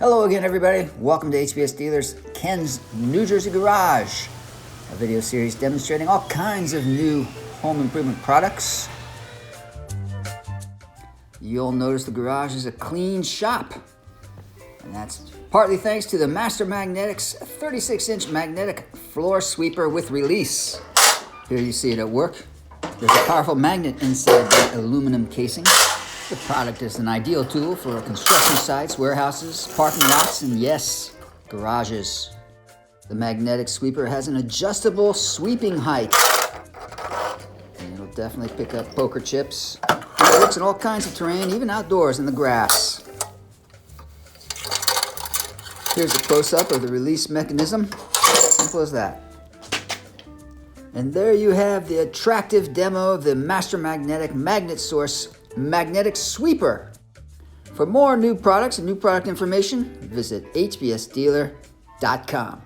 Hello again, everybody. Welcome to HBS Dealers Ken's New Jersey Garage, a video series demonstrating all kinds of new home improvement products. You'll notice the garage is a clean shop, and that's partly thanks to the Master Magnetics 36-inch magnetic floor sweeper with release. Here you see it at work. There's a powerful magnet inside the aluminum casing. The product is an ideal tool for construction sites, warehouses, parking lots, and yes, garages. The magnetic sweeper has an adjustable sweeping height. And it'll definitely pick up poker chips. It works in all kinds of terrain, even outdoors in the grass. Here's a close-up of the release mechanism. Simple as that. And there you have the attractive demo of the Master Magnetic Magnet Source Magnetic Sweeper. For more new products and new product information, visit hbsdealer.com.